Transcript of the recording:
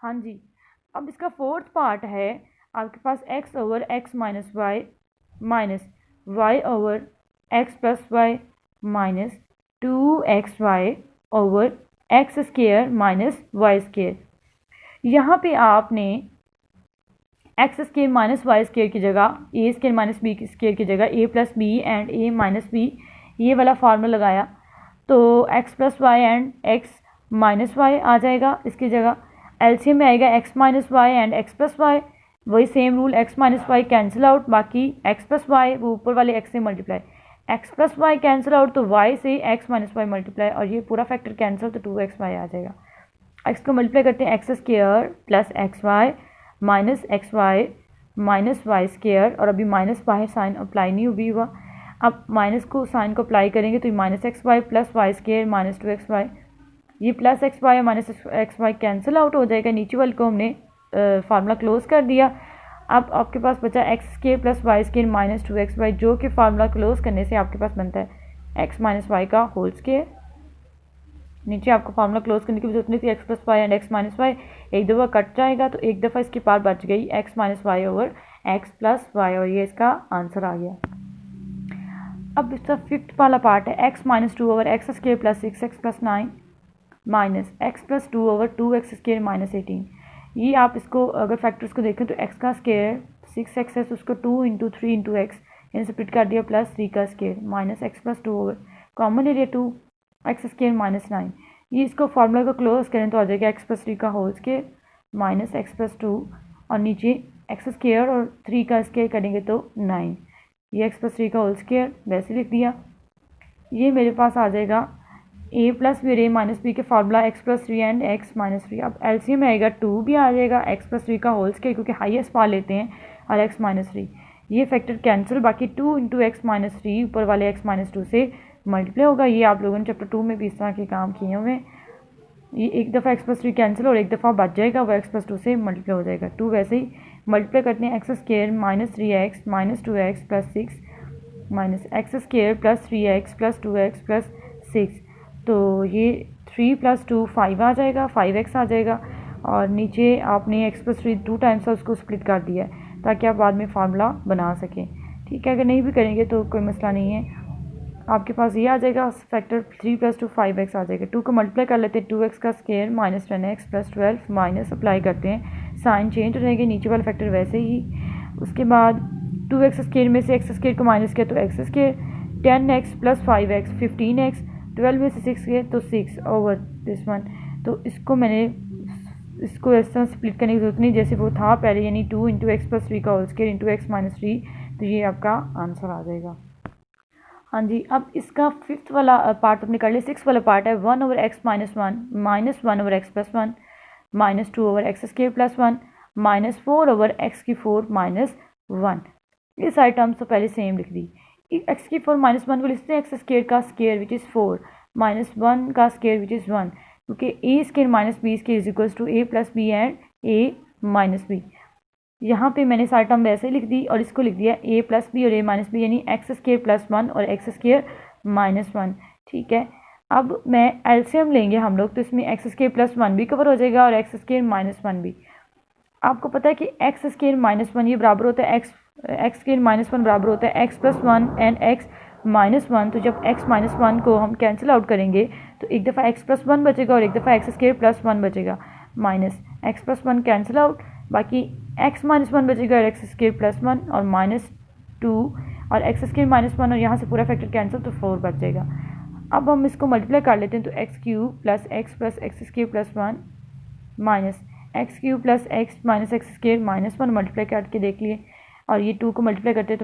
हाँ जी, अब इसका फोर्थ पार्ट है आपके पास x over x minus y minus y over x plus y minus 2xy over x square minus y square. यहाँ पे आपने x square minus y square की जगह a square minus b square की जगह a plus b and a minus b ये वाला formula लगाया, तो x plus y and x minus y आ जाएगा इसकी जगह। एलसीएम में आएगा x minus Y and x plus y, वही same rule, x minus y cancel out, बाकी एक्स प्लस वाई वो ऊपर वाले एक्स से multiply, x plus y cancel out तो वाई से एक्स माइनस वाई मल्टीप्लाई, और ये पूरा फैक्टर कैंसिल तो 2xy आ जाएगा। एक्स को मल्टीप्लाई करते हैं x square plus x y minus x y minus y square, और अभी माइनस बाहर साइन अप्लाई नहीं भी हुआ, अब माइनस को साइन को अप्लाई करेंगे तो ये minus x y plus y square minus 2xy, ये plus x y minus x y cancel out हो जाएगा। नीचे वाले को हमने फार्मूला क्लोज कर दिया। अब आपके पास बचा x square plus y square minus 2xy, जो कि फार्मूला क्लोज करने से आपके पास बनता है एक्स माइनस वाई का होल स्केयर। नीचे आपको फार्मूला क्लोज करने की जरूरत नहीं थी, x plus y and x minus y एक दफ़ा कट जाएगा तो एक दफ़ा इसकी पार बच गई x minus y over x plus y, और ये इसका आंसर आ गया। अब इसका फिफ्थ वाला पार्ट है x minus 2 over x square plus 6x plus 9 minus x plus 2 over 2x square minus 18। ये आप इसको अगर फैक्टर्स को देखें तो x का स्केयर 6x है तो उसको 2 इंटू 3 इंटू एक्स यानी स्प्लिट कर दिया, प्लस 3 का square minus x plus 2 over common area 2x square minus 9। ये इसको फार्मूला को क्लोज करें तो आ जाएगा एक्स प्लस 3 का whole square minus x plus 2, और नीचे एक्स स्केयर और 3 का स्केयर करेंगे तो 9, ये एक्स प्लस 3 का होल स्केयर वैसे लिख दिया। ये मेरे पास आ जाएगा ए प्लस बी और ए माइनस बी के formula x plus 3 and x minus 3। अब एलसीएम में आएगा 2 भी आ जाएगा, एक्स प्लस 3 का होल स्केयर क्योंकि हाईएस्ट पा लेते हैं, और एक्स माइनस 3, ये फैक्टर कैंसिल, बाकी 2 इंटू एक्स माइनस 3 ऊपर वाले एक्स माइनस 2 से मल्टीप्लाई होगा। ये आप लोगों ने चैप्टर 2 में भी इस तरह के काम किए हुए हैं। ये एक दफ़ा एक्स प्लस 3 कैंसिल और एक दफ़ा बच जाएगा, वो एक्स प्लस 2 से मल्टीप्लाई हो जाएगा। 2 वैसे ही मल्टीप्लाई करते हैं x square minus 3x minus 2x plus 6 minus x square plus 3x plus 2x plus 6, तो ये 3 प्लस 2 5 आ जाएगा, 5x आ जाएगा, और नीचे आपने x प्लस 3 2 टाइम्स उसको स्प्लिट कर दिया है ताकि आप बाद में फार्मूला बना सकें। ठीक है, अगर नहीं भी करेंगे तो कोई मसला नहीं है, आपके पास ये आ जाएगा फैक्टर 3 प्लस 2 5x आ जाएगा। 2 को मल्टीप्लाई कर लेते हैं, 2x का square minus 10x plus 12 minus apply करते हैं, साइन चेंज हो जाएंगे, नीचे वाला फैक्टर वैसे ही। उसके बाद 2x स्केयर में से x स्केयर को माइनस किया तो x square 10x plus 5x 15x, 12 में से 6 गए तो 6 ओवर दिस वन। तो इसको मैंने इसको इस तरह स्प्लिट करने की जरूरत नहीं जैसे वो था पहले, यानी 2 इंटू एक्स प्लस 3 का whole square into x minus 3, तो ये आपका आंसर आ जाएगा। हाँ जी, अब इसका फिफ्थ वाला पार्ट अपने कर लिया। सिक्स वाला पार्ट है 1 over x minus 1 minus 1 over x plus 1 minus 2 over x square plus 1 minus 4 over x की 4 माइनस 1। ये सारी टर्म्स तो पहले सेम लिख दी। एक्स की 4 माइनस 1 को लिखते हैं एक्स स्केयर का स्केयर विच इज़ 4 माइनस 1 का स्केयर विच इज़ 1, क्योंकि a square minus b square is equals to a plus b and a minus b. यहाँ पे मैंने सारी टर्म वैसे लिख दी और इसको लिख दिया ए प्लस बी और ए माइनस बी, यानी एक्स स्केयर प्लस 1 और एक्स स्केयर माइनस 1। ठीक है, अब मैं एलसीएम लेंगे हम लोग, तो इसमें एक्स स्केयर प्लस 1 भी कवर हो जाएगा और एक्स स्केयर माइनस 1 भी। आपको पता है कि एक्स स्केयर माइनस 1 ये बराबर होता है एक्स स्केयर माइनस 1 बराबर होता है x plus 1 and x minus 1। तो जब एक्स माइनस 1 को हम कैंसिल आउट करेंगे तो एक दफ़ा एक्स प्लस 1 बचेगा और एक दफ़ा एक्स स्केयर प्लस 1 बचेगा, minus x plus 1 cancel out, बाकी एक्स माइनस 1 बचेगा और एक्स स्केयर प्लस 1 और माइनस 2 और एक्स स्केयर माइनस 1 और यहाँ से पूरा फैक्टर कैंसिल तो 4 बच जाएगा। अब हम इसको मल्टीप्लाई कर लेते हैं, तो x cube plus x square plus 1 minus x cube plus x minus x square minus 1 multiply करके देख लिए, और ये 2 को मल्टीप्लाई करते हैं तो